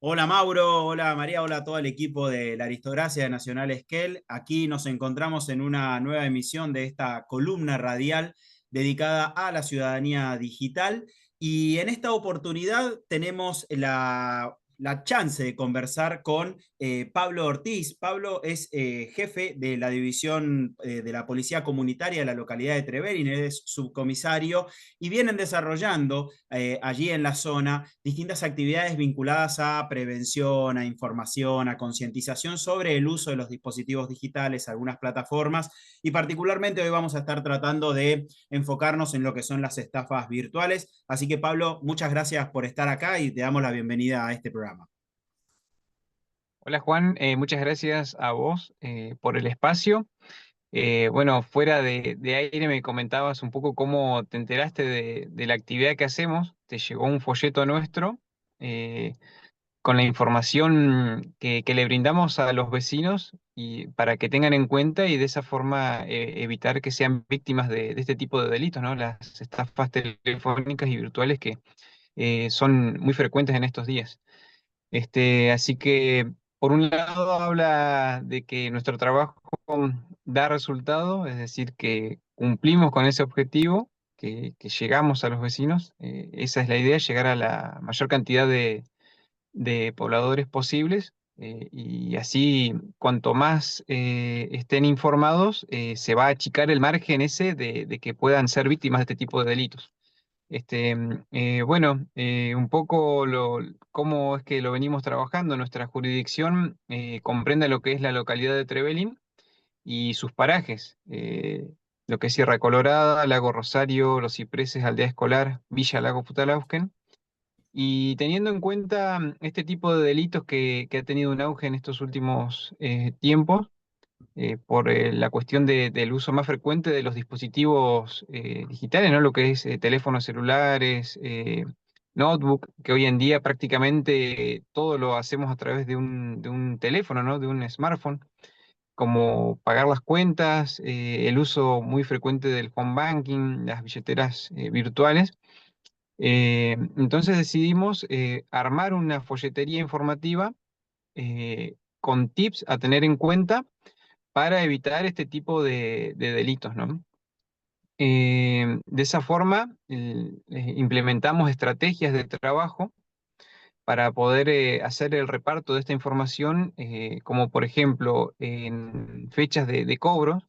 Hola Mauro, hola María, hola a todo el equipo de la Aristocracia de Nacional Esquel. Aquí nos encontramos en una nueva emisión de esta columna radial dedicada a la ciudadanía digital y en esta oportunidad tenemos la chance de conversar con Pablo Ortiz. Pablo es jefe de la división de la Policía Comunitaria de la localidad de Treverín, es subcomisario y vienen desarrollando allí en la zona distintas actividades vinculadas a prevención, a información, a concientización sobre el uso de los dispositivos digitales, algunas plataformas, y particularmente hoy vamos a estar tratando de enfocarnos en lo que son las estafas virtuales. Así que Pablo, muchas gracias por estar acá y te damos la bienvenida a este programa. Hola Juan, muchas gracias a vos por el espacio. Bueno, fuera de aire me comentabas un poco cómo te enteraste de la actividad que hacemos. Te llegó un folleto nuestro eh, con la información que le brindamos a los vecinos y para que tengan en cuenta y de esa forma evitar que sean víctimas de este tipo de delitos, ¿no? Las estafas telefónicas y virtuales que son muy frecuentes en estos días. Así que, por un lado, habla de que nuestro trabajo da resultado, es decir, que cumplimos con ese objetivo, que llegamos a los vecinos. Esa es la idea, llegar a la mayor cantidad de pobladores posibles. Y así, cuanto más estén informados, se va a achicar el margen ese de que puedan ser víctimas de este tipo de delitos. Bueno, un poco cómo es que lo venimos trabajando. Nuestra jurisdicción comprende lo que es la localidad de Trevelin y sus parajes, lo que es Sierra Colorada, Lago Rosario, Los Cipreses, Aldea Escolar, Villa Lago Putalauquen. Y teniendo en cuenta este tipo de delitos que ha tenido un auge en estos últimos tiempos, por la cuestión del uso más frecuente de los dispositivos digitales, ¿no? Lo que es teléfonos celulares, notebook, que hoy en día prácticamente todo lo hacemos a través de un teléfono, ¿no? De un smartphone, como pagar las cuentas, el uso muy frecuente del home banking, las billeteras virtuales. Entonces decidimos armar una folletería informativa con tips a tener en cuenta para evitar este tipo de delitos, ¿no? De esa forma, implementamos estrategias de trabajo para poder hacer el reparto de esta información, como por ejemplo en fechas de cobro,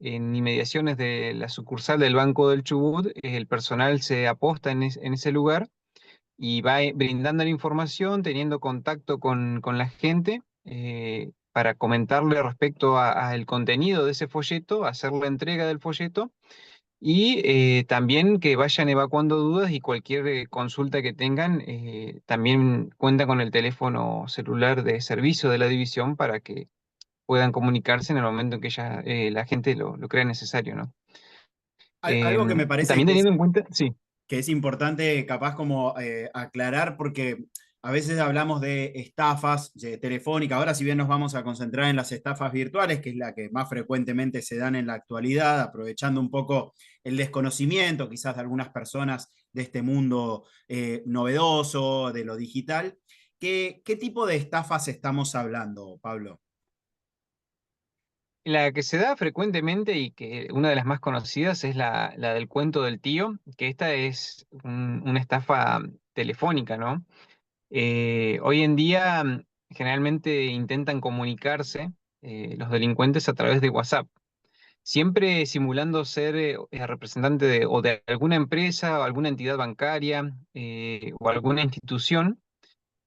en inmediaciones de la sucursal del Banco del Chubut, el personal se aposta en ese lugar y va brindando la información, teniendo contacto con la gente para comentarle respecto al contenido de ese folleto, hacer la entrega del folleto y también que vayan evacuando dudas y cualquier consulta que tengan, también cuenta con el teléfono celular de servicio de la división para que puedan comunicarse en el momento en que la gente lo crea necesario, ¿no? Algo que me parece También teniendo en cuenta, sí. que es importante capaz como aclarar porque a veces hablamos de estafas telefónicas, ahora si bien nos vamos a concentrar en las estafas virtuales, que es la que más frecuentemente se dan en la actualidad, aprovechando un poco el desconocimiento quizás de algunas personas de este mundo novedoso, de lo digital. ¿Qué tipo de estafas estamos hablando, Pablo? La que se da frecuentemente y que una de las más conocidas es la del cuento del tío, que esta es una estafa telefónica, ¿no? Hoy en día generalmente intentan comunicarse los delincuentes a través de WhatsApp, siempre simulando ser representante o de alguna empresa o alguna entidad bancaria o alguna institución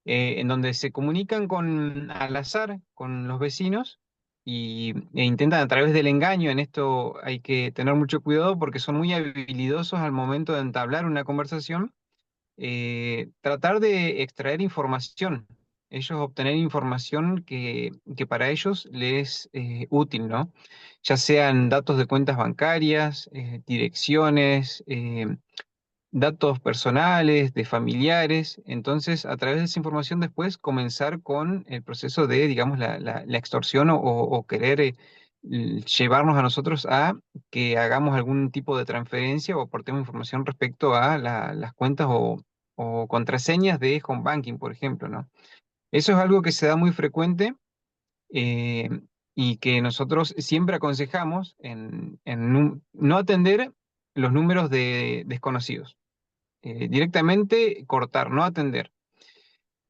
en donde se comunican al azar con los vecinos e intentan a través del engaño. En esto hay que tener mucho cuidado porque son muy habilidosos al momento de entablar una conversación, tratar de extraer información. Ellos obtener información que para ellos les es útil, ¿no? Ya sean datos de cuentas bancarias, direcciones, datos personales, de familiares. Entonces, a través de esa información después comenzar con el proceso de, digamos, la extorsión o querer llevarnos a nosotros a que hagamos algún tipo de transferencia o aportemos información respecto a las cuentas o contraseñas de home banking, por ejemplo, ¿no? Eso es algo que se da muy frecuente, eh, y que nosotros siempre aconsejamos en no atender los números de desconocidos. Directamente cortar, no atender.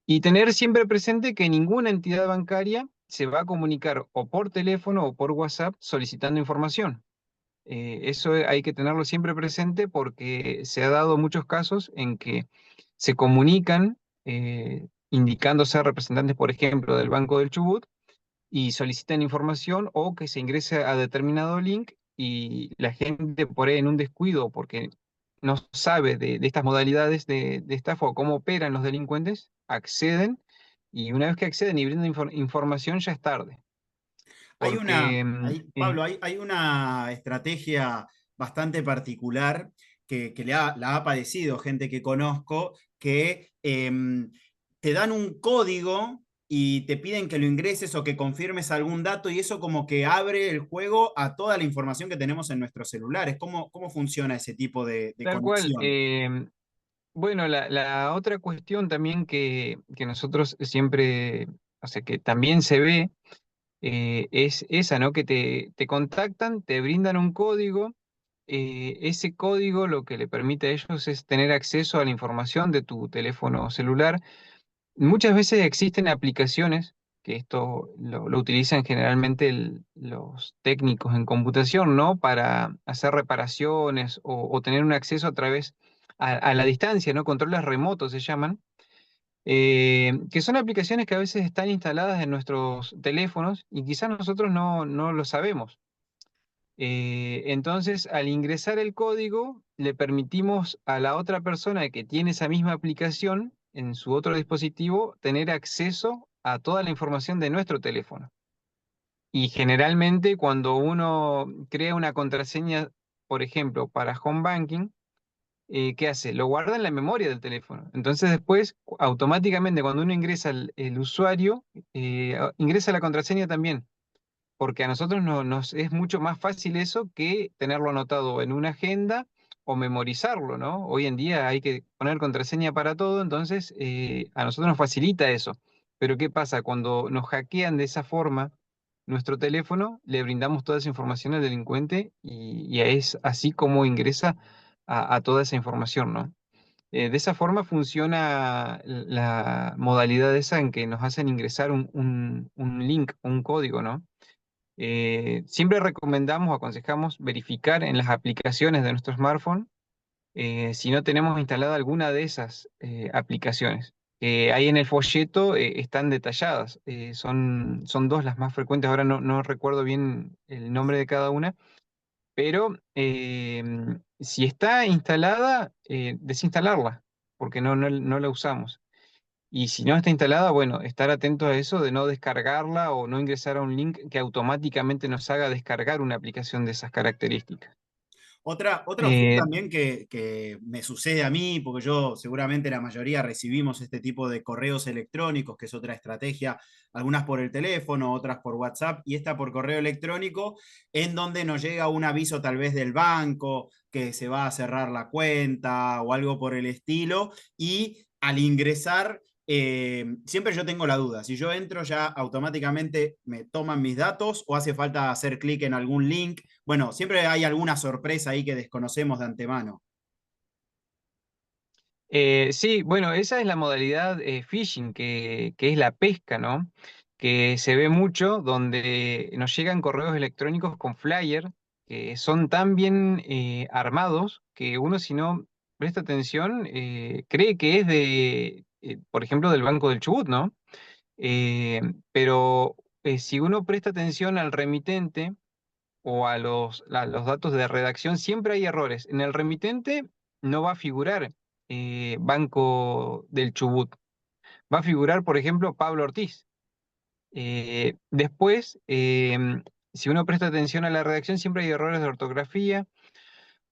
Y tener siempre presente que ninguna entidad bancaria se va a comunicar o por teléfono o por WhatsApp solicitando información. Eso hay que tenerlo siempre presente porque se ha dado muchos casos en que se comunican indicando ser representantes, por ejemplo, del Banco del Chubut, y solicitan información o que se ingrese a determinado link y la gente por ahí en un descuido porque no sabe de estas modalidades de estafa o cómo operan los delincuentes, acceden, y una vez que acceden y brindan información ya es tarde. Porque, Pablo, hay una estrategia bastante particular que la ha padecido gente que conozco, que te dan un código y te piden que lo ingreses o que confirmes algún dato y eso como que abre el juego a toda la información que tenemos en nuestros celulares. ¿Cómo funciona ese tipo de tal cual, conexión? bueno, la otra cuestión también que nosotros siempre, o sea, que también se ve, es esa, ¿no? Que te contactan, te brindan un código. Ese código lo que le permite a ellos es tener acceso a la información de tu teléfono celular. Muchas veces existen aplicaciones, que esto lo utilizan generalmente los técnicos en computación, ¿no? Para hacer reparaciones o tener un acceso a través a la distancia, ¿no? Controles remotos se llaman, que son aplicaciones que a veces están instaladas en nuestros teléfonos y quizás nosotros no lo sabemos. Entonces, al ingresar el código, le permitimos a la otra persona que tiene esa misma aplicación en su otro dispositivo tener acceso a toda la información de nuestro teléfono. Y generalmente cuando uno crea una contraseña, por ejemplo, para Home Banking, ¿qué hace? Lo guarda en la memoria del teléfono. Entonces después, automáticamente, cuando uno ingresa el usuario, ingresa la contraseña también, porque a nosotros nos es mucho más fácil eso que tenerlo anotado en una agenda o memorizarlo, ¿no? Hoy en día hay que poner contraseña para todo, entonces a nosotros nos facilita eso. Pero ¿qué pasa? Cuando nos hackean de esa forma nuestro teléfono, le brindamos toda esa información al delincuente y es así como ingresa a toda esa información, ¿no? De esa forma funciona la modalidad esa en que nos hacen ingresar un link, un código, ¿no? Siempre recomendamos o aconsejamos verificar en las aplicaciones de nuestro smartphone si no tenemos instalada alguna de esas aplicaciones. Ahí en el folleto están detalladas, son dos las más frecuentes, ahora no recuerdo bien el nombre de cada una, pero si está instalada, desinstalarla, porque no la usamos. Y si no está instalada, bueno, estar atentos a eso de no descargarla o no ingresar a un link que automáticamente nos haga descargar una aplicación de esas características. Otra opción Eh, también que me sucede a mí, porque yo seguramente la mayoría recibimos este tipo de correos electrónicos, que es otra estrategia, algunas por el teléfono, otras por WhatsApp y esta por correo electrónico, en donde nos llega un aviso tal vez del banco que se va a cerrar la cuenta o algo por el estilo, y al ingresar siempre yo tengo la duda, si yo entro ya automáticamente me toman mis datos o hace falta hacer clic en algún link. Bueno, siempre hay alguna sorpresa ahí que desconocemos de antemano. sí, bueno, esa es la modalidad phishing, que es la pesca, ¿no? Que se ve mucho donde nos llegan correos electrónicos con flyer que son tan bien armados que uno si no presta atención cree que es por ejemplo, del Banco del Chubut, ¿no? Pero si uno presta atención al remitente o a los datos de redacción, siempre hay errores. En el remitente no va a figurar Banco del Chubut. Va a figurar, por ejemplo, Pablo Ortiz. Después, si uno presta atención a la redacción, siempre hay errores de ortografía.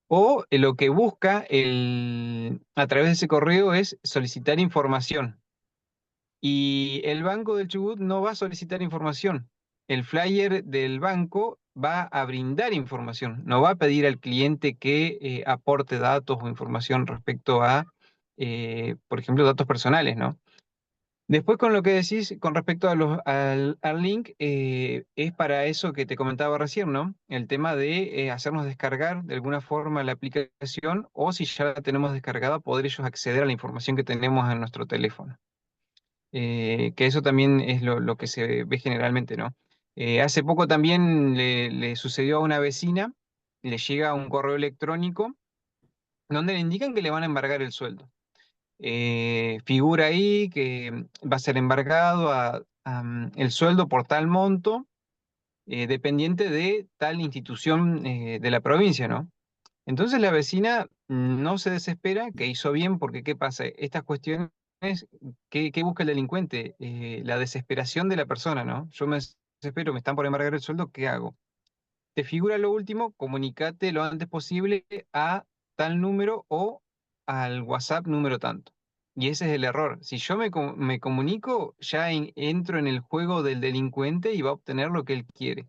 O lo que busca a través de ese correo es solicitar información. Y el Banco del Chubut no va a solicitar información. El flyer del banco va a brindar información, no va a pedir al cliente que aporte datos o información respecto a, por ejemplo, datos personales, ¿no? Después con lo que decís con respecto al link, es para eso que te comentaba recién, ¿no? El tema de hacernos descargar de alguna forma la aplicación o si ya la tenemos descargada, poder ellos acceder a la información que tenemos en nuestro teléfono. Que eso también es lo que se ve generalmente, ¿no? Hace poco también le sucedió a una vecina, le llega un correo electrónico donde le indican que le van a embargar el sueldo. Figura ahí que va a ser embargado el sueldo por tal monto, dependiente de tal institución de la provincia, ¿no? Entonces la vecina no se desespera, que hizo bien, porque ¿qué pasa? Estas cuestiones, ¿qué busca el delincuente? La desesperación de la persona, ¿no? Yo me desespero, me están por embargar el sueldo, ¿qué hago? Te figura lo último, comunicate lo antes posible a tal número o al WhatsApp número tanto. Y ese es el error. Si yo me comunico, ya entro en el juego del delincuente y va a obtener lo que él quiere.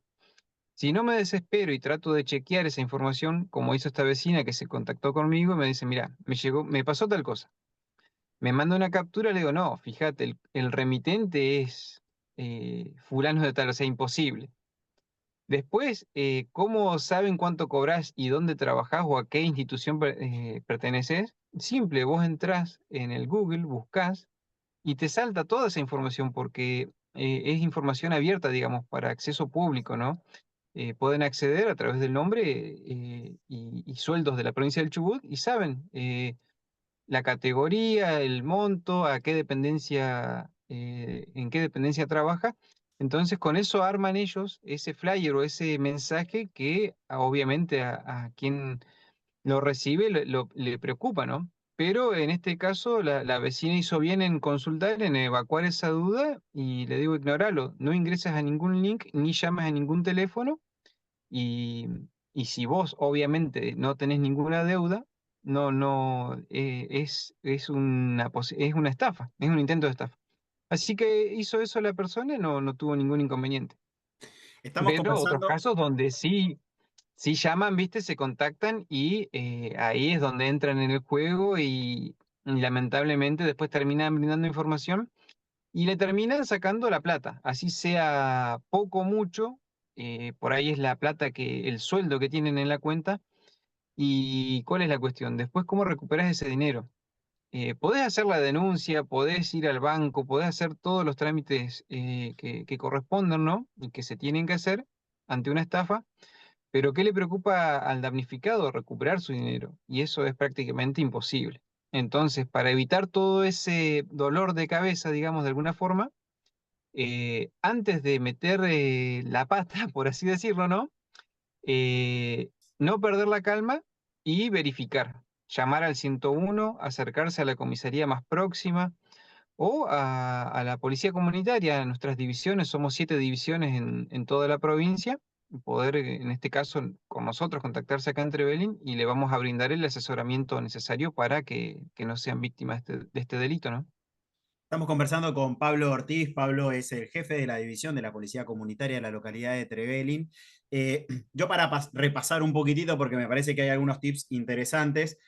Si no me desespero y trato de chequear esa información, como hizo esta vecina que se contactó conmigo y me dice, mira, me pasó tal cosa. Me manda una captura, le digo, no, fíjate, el remitente es fulano de tal, o sea, imposible. Después, ¿cómo saben cuánto cobras y dónde trabajás o a qué institución perteneces? Simple, vos entrás en el Google, buscas y te salta toda esa información porque es información abierta, digamos, para acceso público, ¿no? Pueden acceder a través del nombre y sueldos de la provincia del Chubut y saben la categoría, el monto, a qué dependencia, en qué dependencia trabaja. Entonces, con eso arman ellos ese flyer o ese mensaje que obviamente a quien lo recibe le preocupa, ¿no? Pero en este caso, la vecina hizo bien en consultar, en evacuar esa duda y le digo, ignoralo, no ingresas a ningún link ni llamas a ningún teléfono y, y si vos obviamente no tenés ninguna deuda, es una estafa, es un intento de estafa. Así que hizo eso la persona y no tuvo ningún inconveniente. Estamos Pero otros conversando. casos donde sí llaman, viste, se contactan y ahí es donde entran en el juego y lamentablemente después terminan brindando información y le terminan sacando la plata, así sea poco o mucho, por ahí es la plata el sueldo que tienen en la cuenta. ¿Y cuál es la cuestión? Después, ¿cómo recuperas ese dinero? Podés hacer la denuncia, podés ir al banco, podés hacer todos los trámites que correspondan, ¿no? Y que se tienen que hacer ante una estafa, pero ¿qué le preocupa al damnificado? Recuperar su dinero, y eso es prácticamente imposible. Entonces, para evitar todo ese dolor de cabeza, digamos, de alguna forma, antes de meter la pata, por así decirlo, ¿no? Eh, no perder la calma y verificar. Llamar al 101, acercarse a la comisaría más próxima o a la policía comunitaria. Nuestras divisiones, somos 7 divisiones en toda la provincia. Poder, en este caso, con nosotros, contactarse acá en Trevelin y le vamos a brindar el asesoramiento necesario para que no sean víctimas de este delito, ¿no? Estamos conversando con Pablo Ortiz. Pablo es el jefe de la división de la Policía Comunitaria de la localidad de Trevelin. Yo para repasar un poquitito, porque me parece que hay algunos tips interesantes.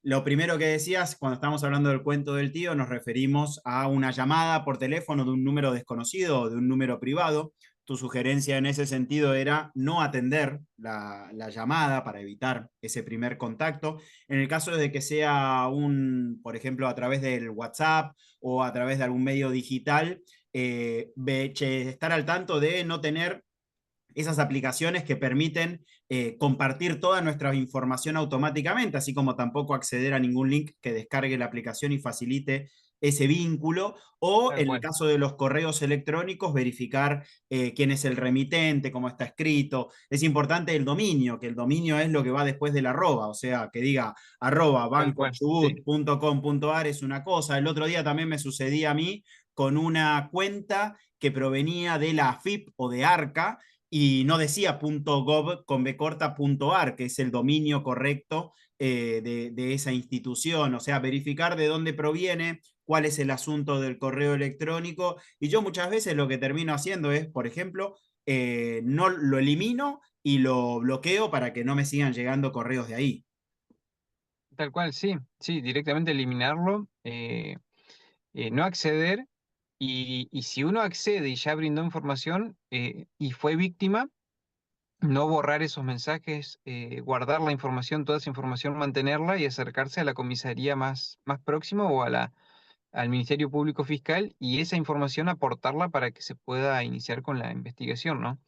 Lo primero que decías, cuando estamos hablando del cuento del tío, nos referimos a una llamada por teléfono de un número desconocido o de un número privado. Tu sugerencia en ese sentido era no atender la llamada para evitar ese primer contacto. En el caso de que sea por ejemplo, a través del WhatsApp o a través de algún medio digital, estar al tanto de no tener esas aplicaciones que permiten compartir toda nuestra información automáticamente, así como tampoco acceder a ningún link que descargue la aplicación y facilite ese vínculo, o Tal en el cual, caso de los correos electrónicos, verificar quién es el remitente, cómo está escrito. Es importante el dominio, que el dominio es lo que va después del arroba, o sea, que diga arroba tal cual, sí, bancochubut.com.ar es una cosa. El otro día también me sucedía a mí con una cuenta que provenía de la AFIP o de ARCA, y no decía .gov con B corta .ar, que es el dominio correcto de esa institución, o sea, verificar de dónde proviene, cuál es el asunto del correo electrónico. Y yo muchas veces lo que termino haciendo es, por ejemplo, no lo elimino y lo bloqueo para que no me sigan llegando correos de ahí. tal cual, sí, sí, directamente eliminarlo. no acceder, y si uno accede y ya brindó información y fue víctima, no borrar esos mensajes, guardar la información, toda esa información, mantenerla y acercarse a la comisaría más próxima o al Ministerio Público Fiscal y esa información aportarla para que se pueda iniciar con la investigación, ¿no?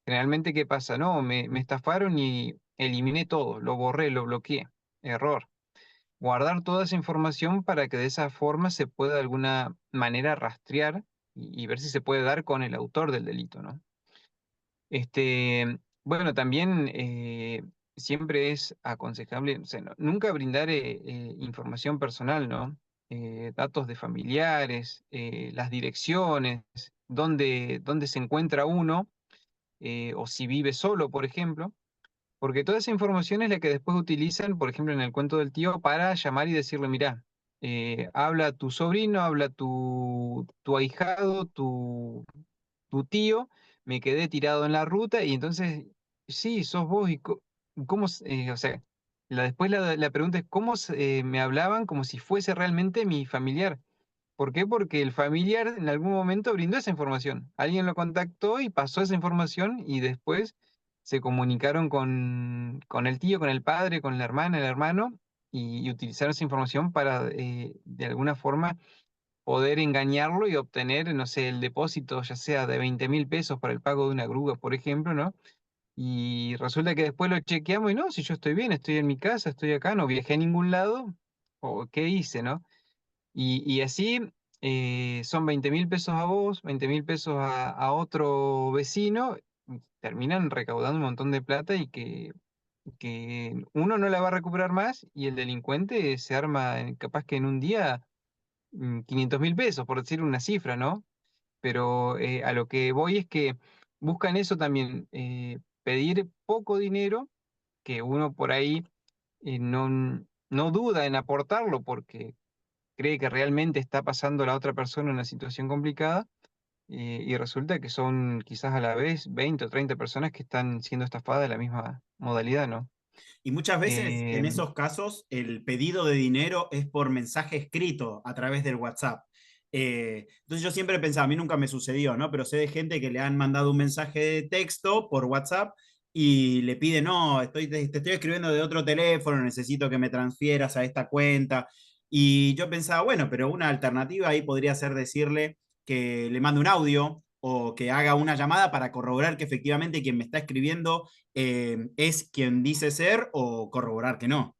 Generalmente, ¿qué pasa? No, me estafaron y eliminé todo, lo borré, lo bloqueé. Error. Guardar toda esa información para que de esa forma se pueda de alguna manera rastrear y ver si se puede dar con el autor del delito, ¿no? Bueno, también siempre es aconsejable, o sea, nunca brindar información personal, ¿no? Datos de familiares, las direcciones, dónde se encuentra uno, o si vive solo, por ejemplo, porque toda esa información es la que después utilizan, por ejemplo, en el cuento del tío, para llamar y decirle, mira, habla tu sobrino, habla tu ahijado, tu tío, me quedé tirado en la ruta y entonces, sí, sos vos y cómo, o sea, después la pregunta es cómo me hablaban como si fuese realmente mi familiar. ¿Por qué? Porque el familiar en algún momento brindó esa información. Alguien lo contactó y pasó esa información y después se comunicaron con el tío, con el padre, con la hermana, el hermano y utilizaron esa información para de alguna forma poder engañarlo y obtener, no sé, el depósito, ya sea de 20.000 pesos para el pago de una grúa, por ejemplo, ¿no? Y resulta que después lo chequeamos y no, si yo estoy bien, estoy en mi casa, estoy acá, no viajé a ningún lado, o qué hice, ¿no? Y así son 20.000 pesos a vos, 20.000 pesos a otro vecino, y terminan recaudando un montón de plata y que uno no la va a recuperar más y el delincuente se arma capaz que en un día 500.000 pesos, por decir una cifra, ¿no? Pero a lo que voy es que buscan eso también, pedir poco dinero, que uno por ahí no duda en aportarlo porque cree que realmente está pasando la otra persona una situación complicada, y resulta que son quizás a la vez 20 o 30 personas que están siendo estafadas de la misma modalidad, ¿no? Y muchas veces en Em, esos casos el pedido de dinero es por mensaje escrito a través del WhatsApp. Entonces yo siempre pensaba, a mí nunca me sucedió, ¿no? Pero sé de gente que le han mandado un mensaje de texto por WhatsApp y le pide, no, te estoy escribiendo de otro teléfono, necesito que me transfieras a esta cuenta. Y yo pensaba, bueno, pero una alternativa ahí podría ser decirle que le mande un audio o que haga una llamada para corroborar que efectivamente quien me está escribiendo es quien dice ser o corroborar que no.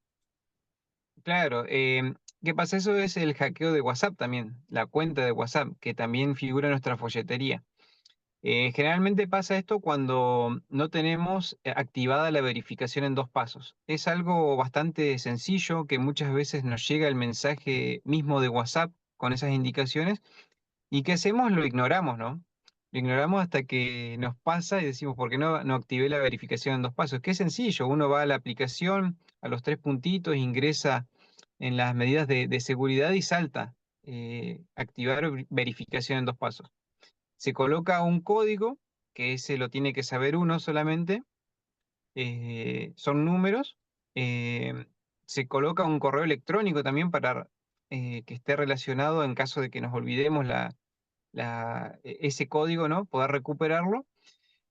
claro, ¿qué pasa? Eso es el hackeo de WhatsApp también, la cuenta de WhatsApp, que también figura en nuestra folletería. Generalmente pasa esto cuando no tenemos activada la verificación en dos pasos. Es algo bastante sencillo que muchas veces nos llega el mensaje mismo de WhatsApp con esas indicaciones y ¿qué hacemos? Lo ignoramos, ¿no? Lo ignoramos hasta que nos pasa y decimos, ¿por qué no activé la verificación en dos pasos? Qué sencillo, uno va a la aplicación, a los tres puntitos, ingresa en las medidas de seguridad y salta, activar verificación en dos pasos. Se coloca un código, que ese lo tiene que saber uno solamente, son números. eh, Se coloca un correo electrónico también para que esté relacionado en caso de que nos olvidemos ese código, ¿no? Poder recuperarlo.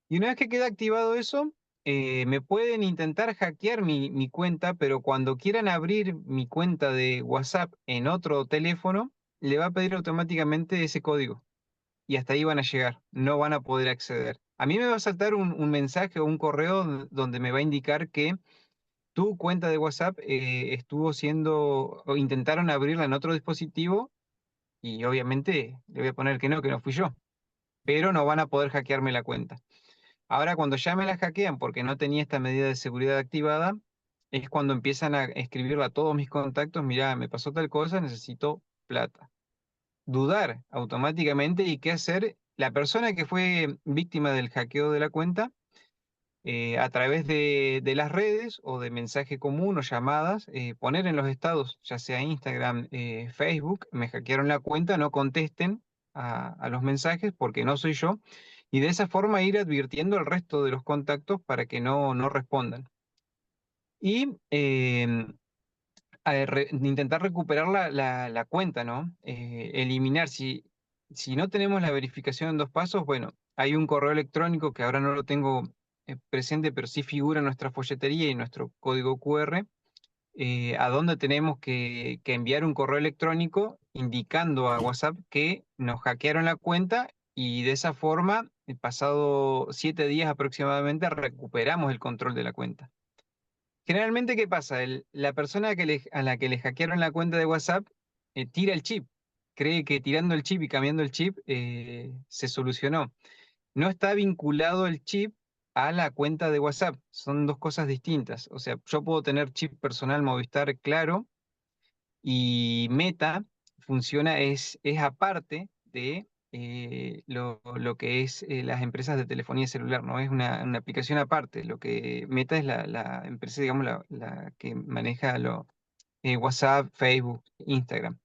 Y una vez que queda activado eso, me pueden intentar hackear mi cuenta, pero cuando quieran abrir mi cuenta de WhatsApp en otro teléfono, le va a pedir automáticamente ese código y hasta ahí van a llegar, no van a poder acceder. A mí me va a saltar un mensaje o un correo donde me va a indicar que tu cuenta de WhatsApp estuvo siendo, o intentaron abrirla en otro dispositivo y obviamente le voy a poner que no fui yo, pero no van a poder hackearme la cuenta. Ahora, cuando ya me la hackean porque no tenía esta medida de seguridad activada, es cuando empiezan a escribirle a todos mis contactos, mira, me pasó tal cosa, necesito plata. Dudar automáticamente y qué hacer. La persona que fue víctima del hackeo de la cuenta, a través de las redes o de mensaje común o llamadas, poner en los estados, ya sea Instagram, Facebook, me hackearon la cuenta, no contesten a los mensajes porque no soy yo, y de esa forma ir advirtiendo al resto de los contactos para que no respondan. Y intentar recuperar la cuenta, ¿no? Eliminar, si no tenemos la verificación en 2 pasos, bueno, hay un correo electrónico que ahora no lo tengo presente, pero sí figura en nuestra folletería y en nuestro código QR, a donde tenemos que enviar un correo electrónico indicando a WhatsApp que nos hackearon la cuenta y de esa forma, pasado 7 días aproximadamente, recuperamos el control de la cuenta. Generalmente, ¿qué pasa? La persona a la que le hackearon la cuenta de WhatsApp tira el chip. Cree que tirando el chip y cambiando el chip se solucionó. No está vinculado el chip a la cuenta de WhatsApp. Son dos cosas distintas. O sea, yo puedo tener chip personal Movistar Claro y Meta funciona, es aparte de lo que es las empresas de telefonía celular, ¿no? Es una aplicación aparte. Lo que Meta es la empresa, digamos, la que maneja WhatsApp, Facebook, Instagram.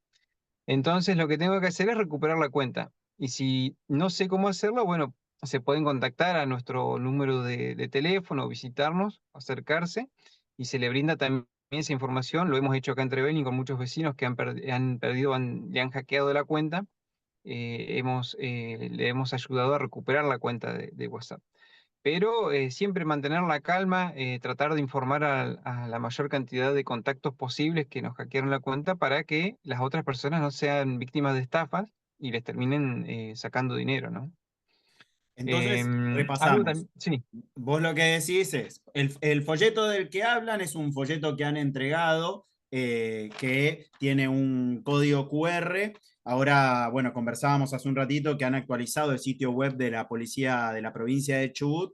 Entonces lo que tengo que hacer es recuperar la cuenta. Y si no sé cómo hacerlo, bueno, se pueden contactar a nuestro número de teléfono, visitarnos, acercarse, y se le brinda también esa información. Lo hemos hecho acá en Trevelin con muchos vecinos que han perdido, le han hackeado la cuenta. Le hemos ayudado a recuperar la cuenta de WhatsApp. Pero siempre mantener la calma, tratar de informar a la mayor cantidad de contactos posibles que nos hackearon la cuenta para que las otras personas no sean víctimas de estafas y les terminen sacando dinero, ¿no? Entonces, Algo repasamos. también, sí, Vos lo que decís es, el folleto del que hablan es un folleto que han entregado, que tiene un código QR. Ahora, bueno, conversábamos hace un ratito que han actualizado el sitio web de la policía de la provincia de Chubut.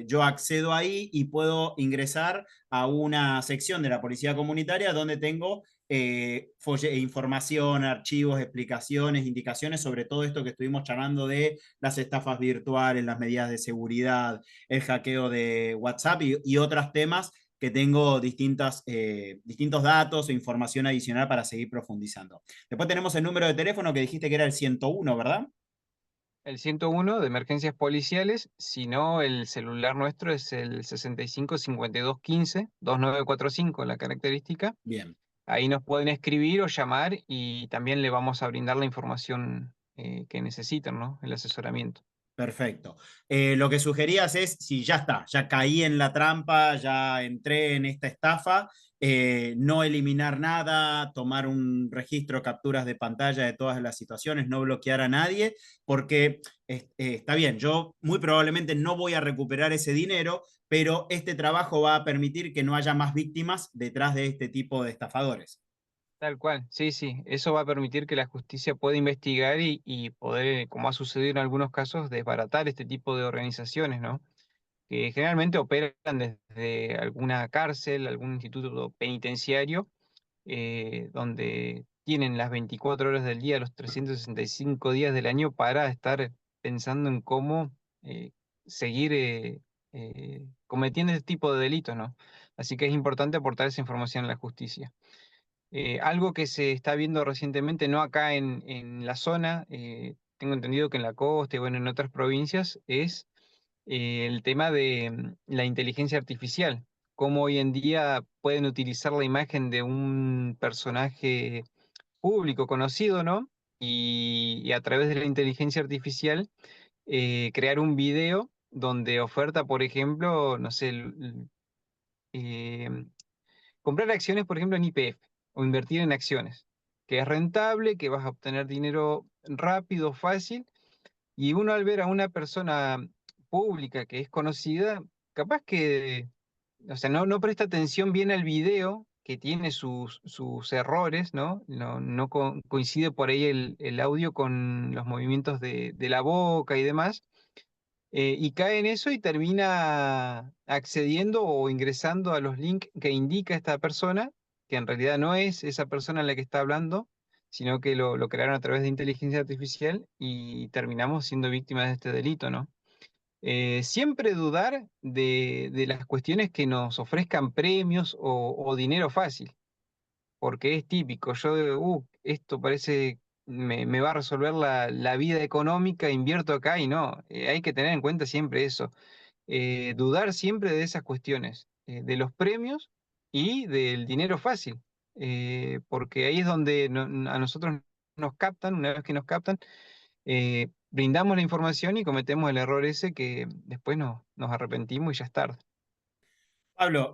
Yo accedo ahí y puedo ingresar a una sección de la policía comunitaria donde tengo información, archivos, explicaciones, indicaciones sobre todo esto que estuvimos charlando de las estafas virtuales, las medidas de seguridad, el hackeo de WhatsApp y otros temas que tengo distintos datos e información adicional para seguir profundizando. Después tenemos el número de teléfono que dijiste que era el 101, ¿verdad? el 101 de emergencias policiales, si no, el celular nuestro es el 65 52 15 2945, la característica. Bien. Ahí nos pueden escribir o llamar y también le vamos a brindar la información que necesitan, ¿no? El asesoramiento. Perfecto. Lo que sugerías es, si ya está, ya caí en la trampa, ya entré en esta estafa, no eliminar nada, tomar un registro, capturas de pantalla de todas las situaciones, no bloquear a nadie, porque está bien, yo muy probablemente no voy a recuperar ese dinero, pero este trabajo va a permitir que no haya más víctimas detrás de este tipo de estafadores. Tal cual, sí, sí. Eso va a permitir que la justicia pueda investigar y poder, como ha sucedido en algunos casos, desbaratar este tipo de organizaciones, ¿no? Que generalmente operan desde alguna cárcel, algún instituto penitenciario, donde tienen las 24 horas del día, los 365 días del año para estar pensando en cómo seguir cometiendo este tipo de delitos, ¿no? Así que es importante aportar esa información a la justicia. Algo que se está viendo recientemente, no acá en la zona, tengo entendido que en la costa y bueno, en otras provincias, es el tema de la inteligencia artificial. Cómo hoy en día pueden utilizar la imagen de un personaje público conocido, ¿no? Y a través de la inteligencia artificial crear un video donde oferta, por ejemplo, no sé, eh, comprar acciones, por ejemplo, en YPF o invertir en acciones, que es rentable, que vas a obtener dinero rápido, fácil, y uno al ver a una persona pública que es conocida, capaz que, o sea, no presta atención bien al video, que tiene sus errores, ¿no? No coincide por ahí el audio con los movimientos de la boca y demás, y cae en eso y termina accediendo o ingresando a los links que indica esta persona, que en realidad no es esa persona a la que está hablando, sino que lo crearon a través de inteligencia artificial y terminamos siendo víctimas de este delito, ¿no? Siempre dudar de las cuestiones que nos ofrezcan premios o dinero fácil, porque es típico. Yo, esto parece, me va a resolver la vida económica, invierto acá y no. Hay que tener en cuenta siempre eso. Dudar siempre de esas cuestiones, de los premios y del dinero fácil. porque ahí es donde a nosotros nos captan. Una vez que nos captan, brindamos la información y cometemos el error ese que después nos arrepentimos y ya es tarde. Pablo,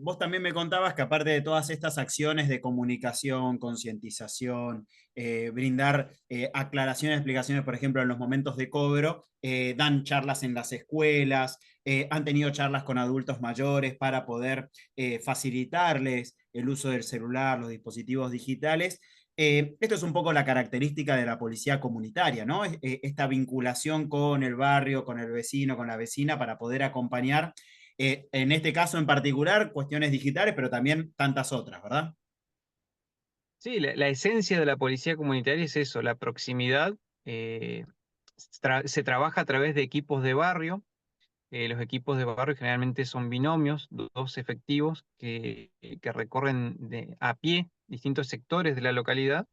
vos también me contabas que aparte de todas estas acciones de comunicación, concientización, brindar aclaraciones, explicaciones, por ejemplo, en los momentos de cobro, dan charlas en las escuelas, han tenido charlas con adultos mayores para poder facilitarles el uso del celular, los dispositivos digitales. Esto es un poco la característica de la policía comunitaria, ¿no? Esta vinculación con el barrio, con el vecino, con la vecina, para poder acompañar en este caso en particular, cuestiones digitales, pero también tantas otras, ¿verdad? Sí, la esencia de la policía comunitaria es eso, la proximidad. eh, Se trabaja a través de equipos de barrio. Los equipos de barrio generalmente son binomios, dos efectivos que recorren a pie distintos sectores de la localidad,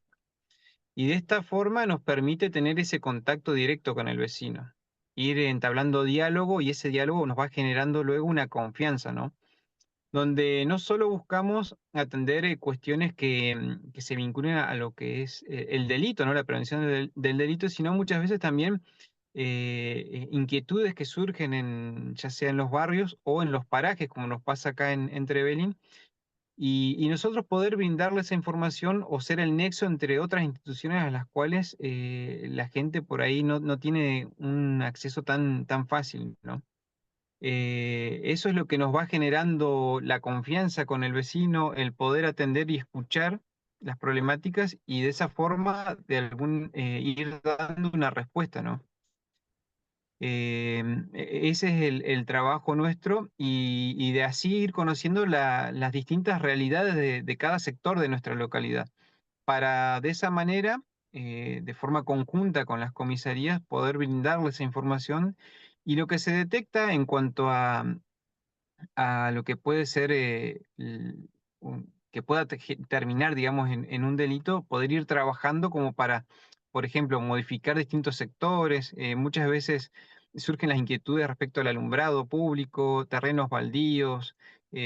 y de esta forma nos permite tener ese contacto directo con el vecino, ir entablando diálogo, y ese diálogo nos va generando luego una confianza, ¿no? Donde no solo buscamos atender cuestiones que se vinculen a lo que es el delito, ¿no? La prevención del delito, sino muchas veces también inquietudes que surgen ya sea en los barrios o en los parajes, como nos pasa acá en Trevelin, y nosotros poder brindarle esa información o ser el nexo entre otras instituciones a las cuales la gente por ahí no tiene un acceso tan fácil, ¿no? Eso es lo que nos va generando la confianza con el vecino, el poder atender y escuchar las problemáticas, y de esa forma ir dando una respuesta, ¿no? Ese es el trabajo nuestro, y de así ir conociendo las distintas realidades de cada sector de nuestra localidad, para de esa manera, de forma conjunta con las comisarías, poder brindarles esa información, y lo que se detecta en cuanto a lo que puede ser, que pueda terminar, digamos, en un delito, poder ir trabajando como para, por ejemplo, modificar distintos sectores. Muchas veces surgen las inquietudes respecto al alumbrado público, terrenos baldíos,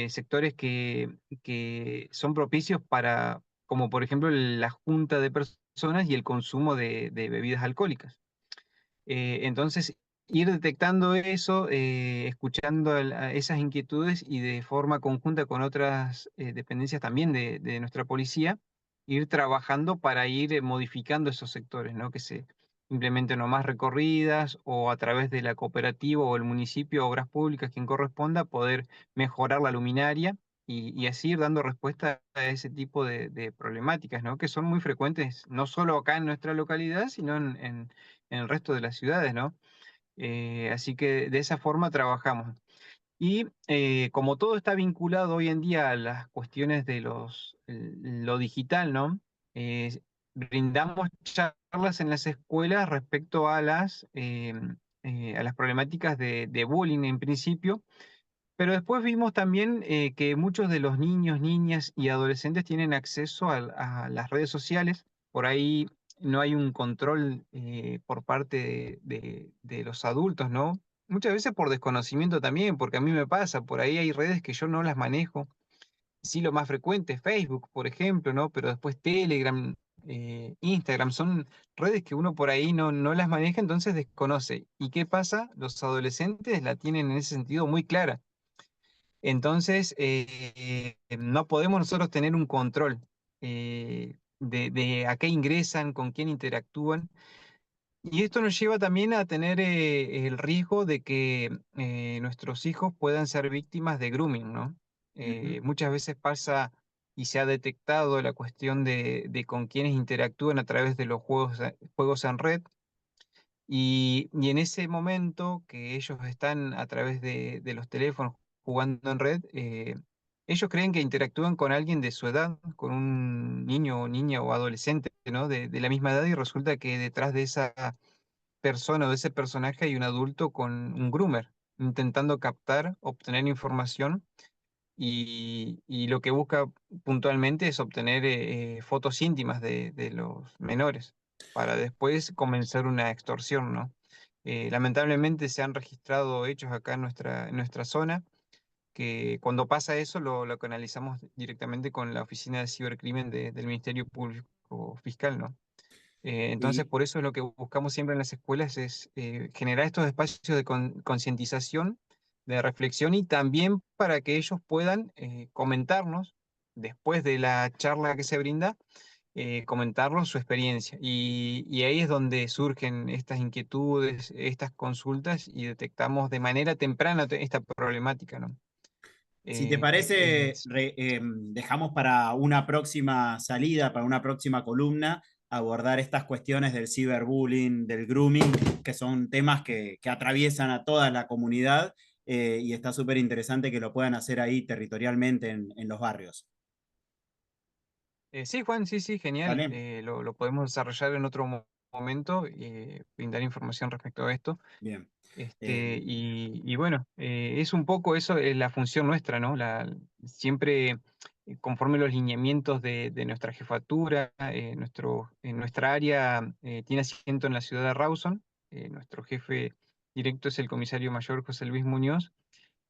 sectores que son propicios para, como por ejemplo, la junta de personas y el consumo de bebidas alcohólicas. Entonces, ir detectando eso, escuchando a esas inquietudes, y de forma conjunta con otras dependencias también de nuestra policía, ir trabajando para ir modificando esos sectores, ¿no? Que se implementen o más recorridas, o a través de la cooperativa o el municipio, obras públicas, quien corresponda, poder mejorar la luminaria, y así ir dando respuesta a ese tipo de problemáticas, ¿no? Que son muy frecuentes, no solo acá en nuestra localidad, sino en el resto de las ciudades, ¿no? Así que de esa forma trabajamos. Y como todo está vinculado hoy en día a las cuestiones de lo digital, ¿no? Brindamos charlas en las escuelas respecto a las problemáticas de bullying en principio, pero después vimos también que muchos de los niños, niñas y adolescentes tienen acceso a las redes sociales. Por ahí no hay un control por parte de los adultos, ¿no? Muchas veces por desconocimiento también, porque a mí me pasa, por ahí hay redes que yo no las manejo. Sí, lo más frecuente es Facebook, por ejemplo, ¿no? Pero después Telegram, Instagram, son redes que uno por ahí no las maneja, entonces desconoce. ¿Y qué pasa? Los adolescentes la tienen en ese sentido muy clara. Entonces, no podemos nosotros tener un control de a qué ingresan, con quién interactúan. Y esto nos lleva también a tener el riesgo de que nuestros hijos puedan ser víctimas de grooming, ¿no? Ujú. Muchas veces pasa y se ha detectado la cuestión de con quienes interactúan a través de los juegos en red. Y en ese momento que ellos están a través de los teléfonos jugando en red, ellos creen que interactúan con alguien de su edad, con un niño o niña o adolescente, ¿no? De la misma edad, y resulta que detrás de esa persona o de ese personaje hay un adulto con un groomer, intentando captar, obtener información, y lo que busca puntualmente es obtener fotos íntimas de los menores, para después comenzar una extorsión, ¿no? Lamentablemente se han registrado hechos acá en nuestra zona que cuando pasa eso lo canalizamos directamente con la Oficina de Cibercrimen del Ministerio Público Fiscal, ¿no? Entonces, Y por eso es lo que buscamos siempre en las escuelas es generar estos espacios de concientización, de reflexión y también para que ellos puedan comentarnos, después de la charla que se brinda, comentarnos su experiencia. Y ahí es donde surgen estas inquietudes, estas consultas y detectamos de manera temprana esta problemática, ¿no? si te Que parece, es, dejamos para una próxima salida, para una próxima columna, abordar estas cuestiones del ciberbullying, del grooming, que son temas que atraviesan a toda la comunidad y está súper interesante que lo puedan hacer ahí territorialmente en los barrios. Sí, Juan, sí, sí, genial. ¿Vale? Lo podemos desarrollar en otro momento y brindar información respecto a esto. Bien. Eh, Y bueno, es un poco eso, es la función nuestra, ¿no? Siempre conforme los lineamientos de nuestra jefatura, nuestra área tiene asiento en la ciudad de Rawson. Nuestro jefe directo es el comisario mayor José Luis Muñoz.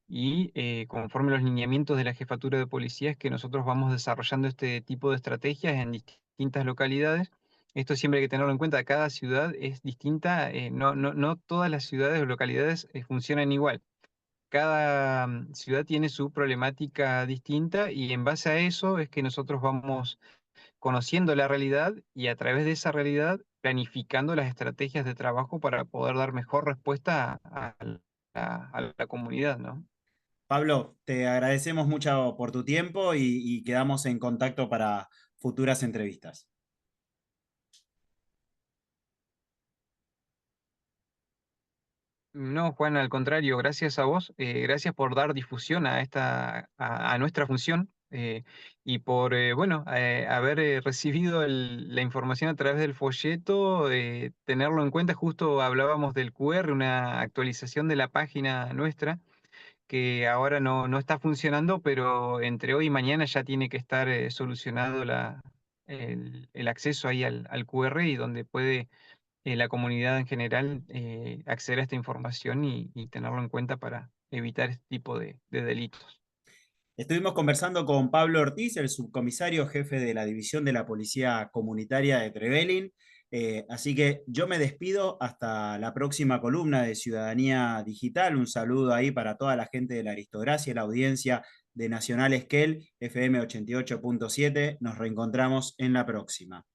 Y conforme los lineamientos de la jefatura de policía es que nosotros vamos desarrollando este tipo de estrategias en distintas localidades. Esto siempre hay que tenerlo en cuenta, cada ciudad es distinta, no todas las ciudades o localidades funcionan igual. Cada ciudad tiene su problemática distinta y en base a eso es que nosotros vamos conociendo la realidad y a través de esa realidad planificando las estrategias de trabajo para poder dar mejor respuesta a la comunidad, ¿no? Pablo, te agradecemos mucho por tu tiempo y quedamos en contacto para futuras entrevistas. No, Juan, al contrario, gracias a vos, gracias por dar difusión a nuestra función y por, bueno, haber recibido la información a través del folleto, tenerlo en cuenta. Justo hablábamos del QR, una actualización de la página nuestra que ahora no está funcionando, pero entre hoy y mañana ya tiene que estar solucionado el acceso ahí al QR y donde puede la comunidad en general acceder a esta información y tenerlo en cuenta para evitar este tipo de delitos. Estuvimos conversando con Pablo Ortiz, el subcomisario jefe de la División de la Policía Comunitaria de Trevelin. Así que yo me despido hasta la próxima columna de Ciudadanía Digital. Un saludo ahí para toda la gente de la aristocracia, la audiencia de Nacional Esquel, FM 88.7. Nos reencontramos en la próxima.